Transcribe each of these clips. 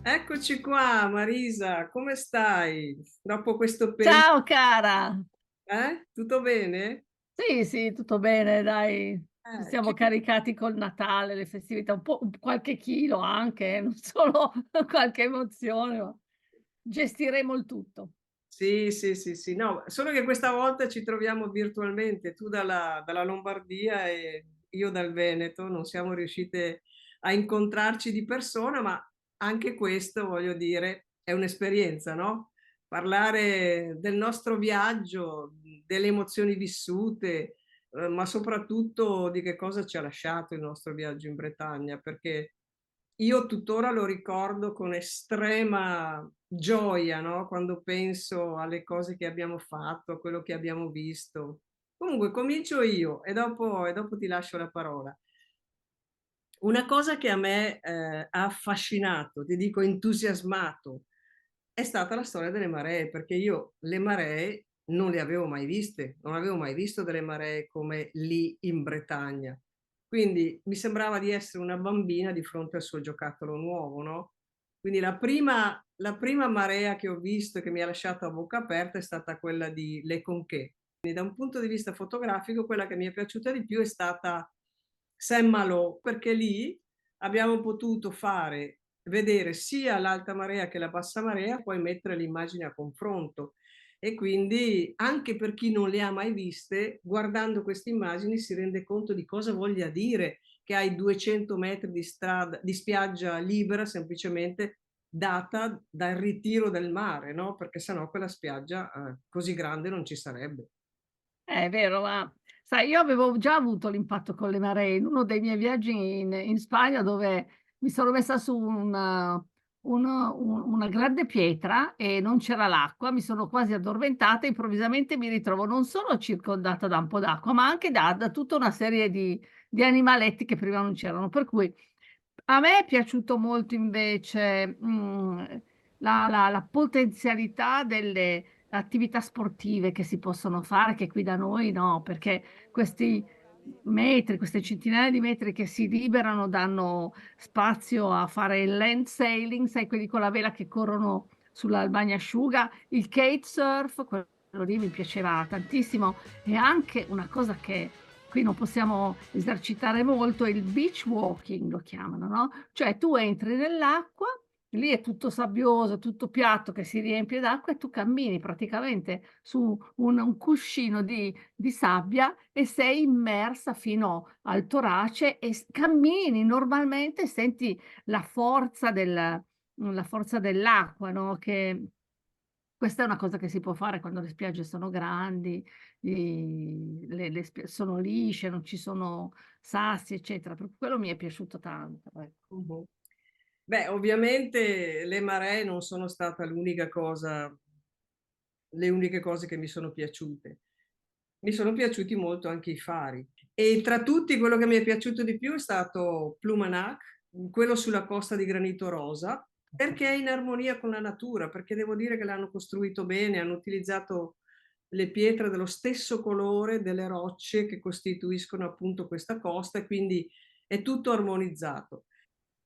Eccoci qua, Marisa, come stai? Dopo questo periodo, Ciao cara! Tutto bene? Sì, sì, tutto bene, dai. Ci siamo Che... caricati col Natale, le festività, qualche chilo anche, non solo qualche emozione, ma gestiremo il tutto. Sì, sì, sì, sì, no, solo che questa volta ci troviamo virtualmente, tu dalla Lombardia e io dal Veneto, non siamo riuscite a incontrarci di persona, ma anche questo, voglio dire, è un'esperienza, no? Parlare del nostro viaggio, delle emozioni vissute, ma soprattutto di che cosa ci ha lasciato il nostro viaggio in Bretagna, perché io tuttora lo ricordo con estrema gioia, no? Quando penso alle cose che abbiamo fatto, a quello che abbiamo visto. Comunque, comincio io e dopo ti lascio la parola. Una cosa che a me ha affascinato, ti dico entusiasmato, è stata la storia delle maree, perché io le maree non le avevo mai viste, non avevo mai visto delle maree come lì in Bretagna. Quindi mi sembrava di essere una bambina di fronte al suo giocattolo nuovo, no? Quindi la prima marea che ho visto e che mi ha lasciato a bocca aperta è stata quella di Le Conquet. Quindi da un punto di vista fotografico, quella che mi è piaciuta di più è stata Saint-Malo, perché lì abbiamo potuto fare vedere sia l'alta marea che la bassa marea, poi mettere le immagini a confronto. E quindi anche per chi non le ha mai viste, guardando queste immagini si rende conto di cosa voglia dire che hai 200 metri di strada, di spiaggia libera semplicemente data dal ritiro del mare, no? Perché sennò quella spiaggia così grande non ci sarebbe. È vero, ma sai, io avevo già avuto l'impatto con le maree in uno dei miei viaggi in Spagna dove mi sono messa su una grande pietra e non c'era l'acqua, mi sono quasi addormentata e improvvisamente mi ritrovo non solo circondata da un po' d'acqua, ma anche da tutta una serie di animaletti che prima non c'erano. Per cui a me è piaciuto molto invece la potenzialità delle attività sportive che si possono fare, che qui da noi no, perché questi metri, queste centinaia di metri che si liberano danno spazio a fare il land sailing, sai, quelli con la vela che corrono sulla bagnasciuga, il kitesurf, quello lì mi piaceva tantissimo, e anche una cosa che qui non possiamo esercitare molto, è il beach walking, lo chiamano, no? Cioè tu entri nell'acqua, lì è tutto sabbioso, tutto piatto che si riempie d'acqua e tu cammini praticamente su un cuscino di sabbia e sei immersa fino al torace e cammini normalmente, e senti la forza la forza dell'acqua, no? Che questa è una cosa che si può fare quando le spiagge sono grandi, sono lisce, non ci sono sassi, eccetera. Per quello mi è piaciuto tanto. Ecco. Mhm. Beh, ovviamente le maree non sono stata le uniche cose che mi sono piaciute. Mi sono piaciuti molto anche i fari. E tra tutti quello che mi è piaciuto di più è stato Plumanac, quello sulla costa di granito rosa, perché è in armonia con la natura, perché devo dire che l'hanno costruito bene, hanno utilizzato le pietre dello stesso colore delle rocce che costituiscono appunto questa costa e quindi è tutto armonizzato.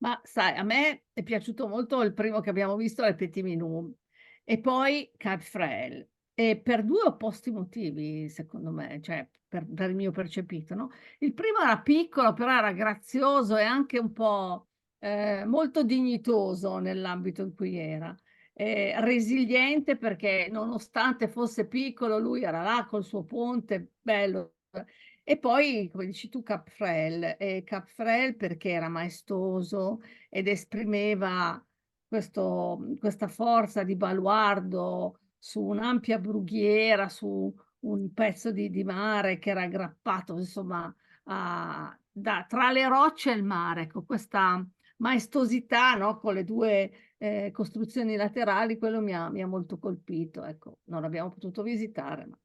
Ma sai, a me è piaciuto molto il primo che abbiamo visto, è Petit Minou, e poi Cap Frel, e per due opposti motivi, secondo me, cioè per il mio percepito, no? Il primo era piccolo, però era grazioso e anche un po' molto dignitoso nell'ambito in cui era. Resiliente perché nonostante fosse piccolo, lui era là col suo ponte, bello. E poi, come dici tu, Capfrel, e Capfrel perché era maestoso ed esprimeva questa forza di baluardo su un'ampia brughiera, su un pezzo di mare che era aggrappato, insomma, tra le rocce e il mare, con questa maestosità, no? Con le due costruzioni laterali, quello mi ha molto colpito. Ecco, non l'abbiamo potuto visitare, ma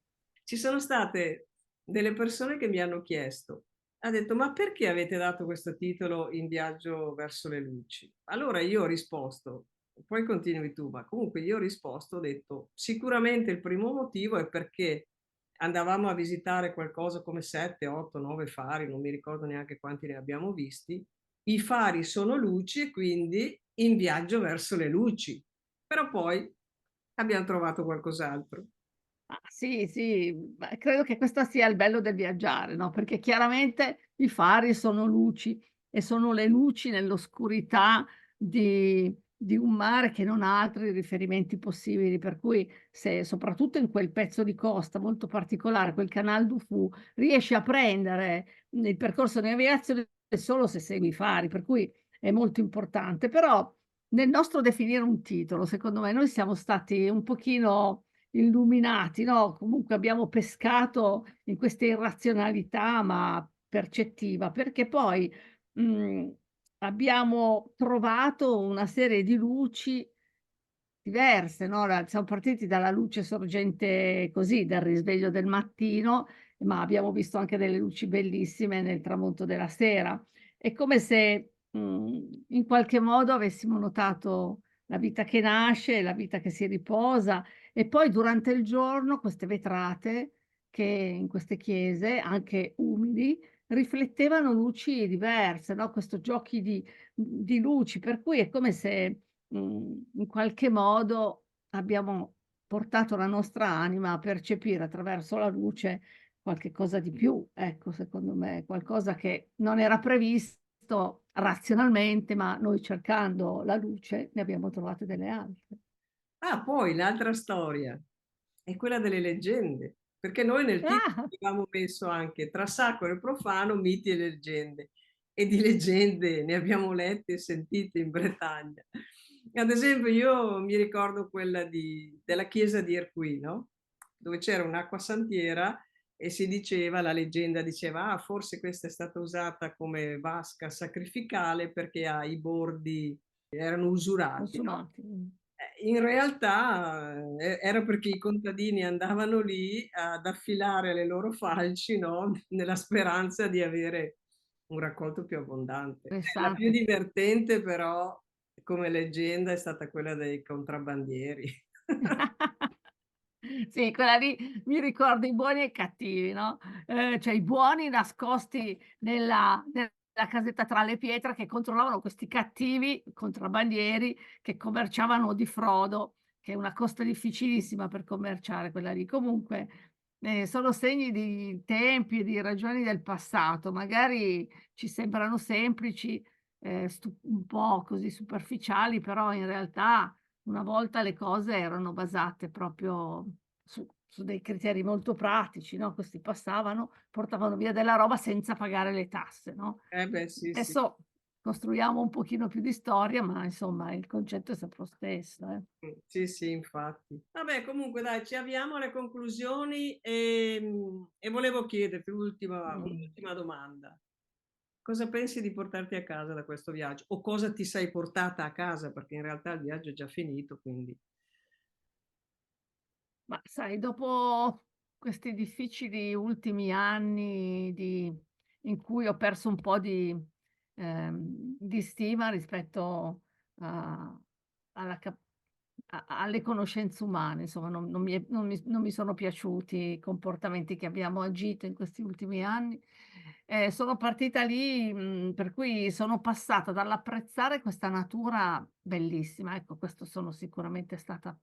Ci sono state delle persone che mi hanno chiesto, ha detto, ma perché avete dato questo titolo In viaggio verso le luci? Allora io ho risposto, poi continui tu, ma comunque io ho risposto, ho detto, sicuramente il primo motivo è perché andavamo a visitare qualcosa come 7, 8, 9 fari, non mi ricordo neanche quanti ne abbiamo visti. I fari sono luci e quindi in viaggio verso le luci, però poi abbiamo trovato qualcos'altro. Ah, sì, sì, beh, credo che questo sia il bello del viaggiare, no, perché chiaramente i fari sono luci e sono le luci nell'oscurità di un mare che non ha altri riferimenti possibili, per cui se soprattutto in quel pezzo di costa molto particolare, quel Canal du Fu, riesci a prendere il percorso di navigazione solo se segui i fari, per cui è molto importante. Però nel nostro definire un titolo, secondo me, noi siamo stati un pochino illuminati, no, comunque abbiamo pescato in questa irrazionalità, ma percettiva, perché poi, mhmm, abbiamo trovato una serie di luci diverse, no, da siamo partiti dalla luce sorgente così, dal risveglio del mattino, ma abbiamo visto anche delle luci bellissime nel tramonto della sera. È come se, in qualche modo avessimo notato la vita che nasce, la vita che si riposa e poi durante il giorno queste vetrate che in queste chiese, anche umili, riflettevano luci diverse, no, questo giochi di luci, per cui è come se in qualche modo abbiamo portato la nostra anima a percepire attraverso la luce qualche cosa di più, ecco, secondo me, qualcosa che non era previsto razionalmente, ma noi cercando la luce ne abbiamo trovate delle altre. Ah, poi l'altra storia è quella delle leggende, perché noi nel titolo Ah! abbiamo messo anche tra sacro e profano, miti e leggende, e di leggende ne abbiamo lette e sentite in Bretagna. Ad esempio, io mi ricordo quella della chiesa di Erquy, no? Dove c'era un'acqua santiera e si diceva, la leggenda diceva, ah, forse questa è stata usata come vasca sacrificale perché ha i bordi erano usurati, no? Consumati. In realtà, era perché i contadini andavano lì ad affilare le loro falci, no, nella speranza di avere un raccolto più abbondante. La più Interessante. divertente però, come leggenda, è stata quella dei contrabbandieri. Sì, quella lì mi ricordo i buoni e i cattivi, no, cioè i buoni nascosti nella casetta tra le pietre che controllavano questi cattivi contrabbandieri che commerciavano di frodo, che è una costa difficilissima per commerciare quella lì. Comunque, sono segni di tempi e di ragioni del passato, magari ci sembrano semplici, un po' così superficiali, però in realtà una volta le cose erano basate proprio su dei criteri molto pratici, no, questi passavano, portavano via della roba senza pagare le tasse, no. Eh beh, sì, sì. Adesso costruiamo un pochino più di storia, ma insomma il concetto è sempre lo stesso, eh. Sì, sì, infatti. Vabbè, comunque dai, ci avviamo alle conclusioni, e volevo chiederti Mh. un'ultima domanda. Cosa pensi di portarti a casa da questo viaggio? O cosa ti sei portata a casa? Perché in realtà il viaggio è già finito, quindi Ma sai, dopo questi difficili ultimi anni in cui ho perso un po' di stima rispetto a alla cap alle conoscenze umane, insomma non mi sono piaciuti i comportamenti che abbiamo agito in questi ultimi anni. Sono partita lì, per cui sono passata dall'apprezzare questa natura bellissima, ecco, questo sono sicuramente stata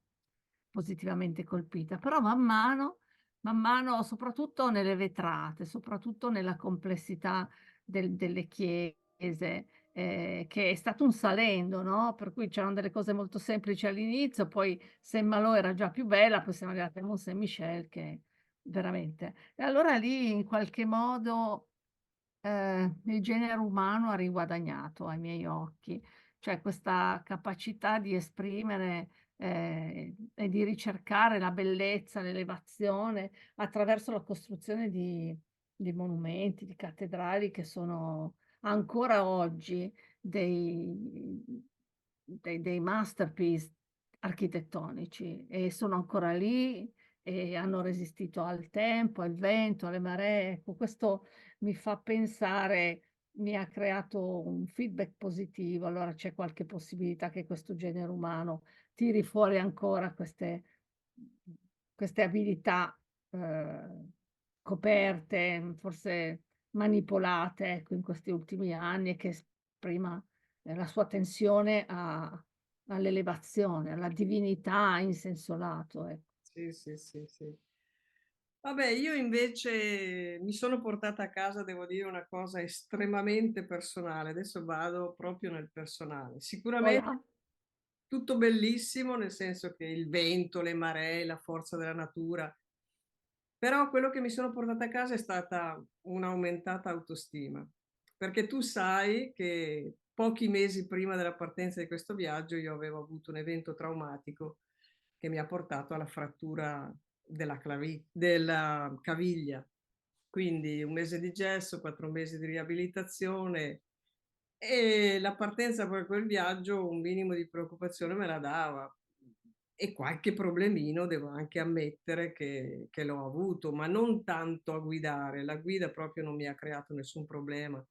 positivamente colpita, però man mano, soprattutto nelle vetrate, soprattutto nella complessità delle chiese, che è stato un salendo, no, per cui c'erano delle cose molto semplici all'inizio, poi Saint-Malo era già più bella, poi siamo arrivati a Mont Saint-Michel che veramente e allora lì in qualche modo, il genere umano ha riguadagnato ai miei occhi, cioè questa capacità di esprimere, e di ricercare la bellezza, l'elevazione attraverso la costruzione di monumenti, di cattedrali che sono ancora oggi dei dei masterpiece architettonici e sono ancora lì e hanno resistito al tempo, al vento, alle maree. Ecco, questo mi fa pensare mi ha creato un feedback positivo, allora c'è qualche possibilità che questo genere umano tiri fuori ancora queste abilità, coperte, forse manipolate, ecco, in questi ultimi anni e che prima la sua tensione all'elevazione, alla divinità in senso lato, ecco. Sì, sì, sì, sì. Vabbè, io invece mi sono portata a casa, devo dire, una cosa estremamente personale. Adesso vado proprio nel personale. Sicuramente Voilà. tutto bellissimo, nel senso che il vento, le maree, la forza della natura, però quello che mi sono portata a casa è stata un'aumentata autostima, perché tu sai che pochi mesi prima della partenza di questo viaggio io avevo avuto un evento traumatico che mi ha portato alla frattura della caviglia. Quindi 1 mese di gesso, 4 mesi di riabilitazione e la partenza per quel viaggio un minimo di preoccupazione me la dava. E qualche problemino devo anche ammettere che l'ho avuto, ma non tanto a guidare. La guida proprio non mi ha creato nessun problema,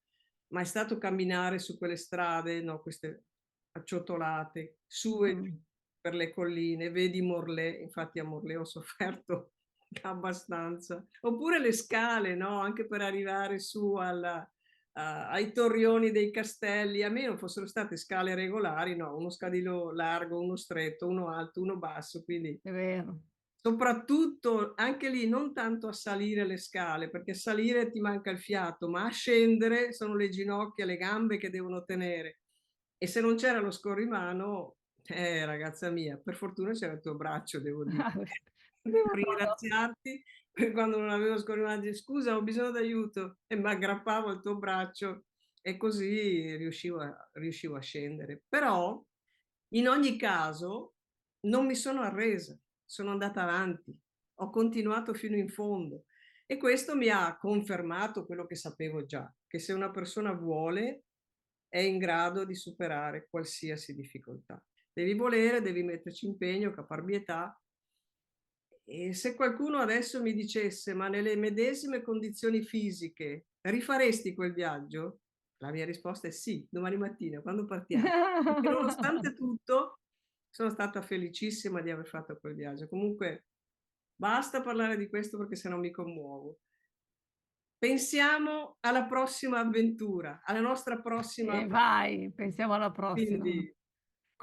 ma è stato camminare su quelle strade, no, queste acciottolate, su e giù Mh. per le colline, vedi Morlaix, infatti a Morlaix ho sofferto abbastanza. Oppure le scale, no, anche per arrivare su ai torrioni dei castelli. A me non fossero state scale regolari, no, uno scalino largo, uno stretto, uno alto, uno basso, quindi È vero. soprattutto anche lì non tanto a salire le scale, perché salire ti manca il fiato, ma a scendere sono le ginocchia, le gambe che devono tenere. E se non c'era lo scorrimano, ragazza mia, per fortuna c'era il tuo braccio, devo dire. Devo No, no. ringraziarti per quando non avevo scorrimano, dicevo, scusa, ho bisogno d'aiuto, e mi aggrappavo al tuo braccio e così riuscivo a scendere. Però, in ogni caso, non mi sono arresa, sono andata avanti, ho continuato fino in fondo e questo mi ha confermato quello che sapevo già, che se una persona vuole è in grado di superare qualsiasi difficoltà. Devi volere, devi metterci impegno, caparbietà. E se qualcuno adesso mi dicesse, ma nelle medesime condizioni fisiche, rifaresti quel viaggio? La mia risposta è sì, domani mattina, quando partiamo. Perché nonostante tutto, sono stata felicissima di aver fatto quel viaggio. Comunque, basta parlare di questo perché sennò mi commuovo. Pensiamo alla prossima avventura, alla nostra prossima. E vai, pensiamo alla prossima. Quindi,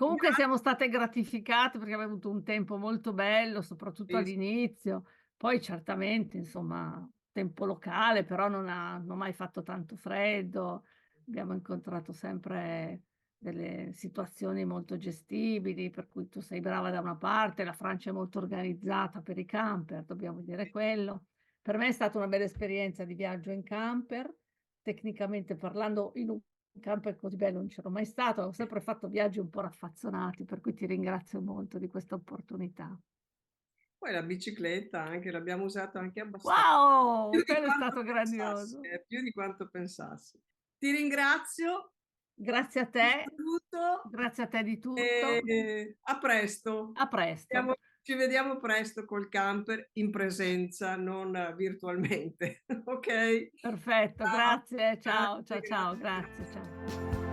Comunque siamo grazie. state gratificate perché abbiamo avuto un tempo molto bello, soprattutto all'inizio. Poi certamente, insomma, tempo locale, però non ha mai fatto tanto freddo. Abbiamo incontrato sempre delle situazioni molto gestibili, per cui tu sei brava da una parte, la Francia è molto organizzata per i camper, dobbiamo dire quello. Per me è stata una bella esperienza di viaggio in camper, tecnicamente parlando in un camper così bello non c'ero mai stato, ho sempre fatto viaggi un po' raffazzonati, per cui ti ringrazio molto di questa opportunità. Poi la bicicletta anche, l'abbiamo usata anche abbastanza, più Wow! di Quello è quanto stato pensassi, grandioso. più di quanto pensassi. Ti ringrazio, Grazie a ti te, saluto grazie a te di tutto. e a presto. A presto. Ci vediamo presto col camper in presenza, non virtualmente. Ok? Perfetto, Ciao, grazie. Ciao, grazie, ciao, ciao, grazie, grazie, grazie. ciao.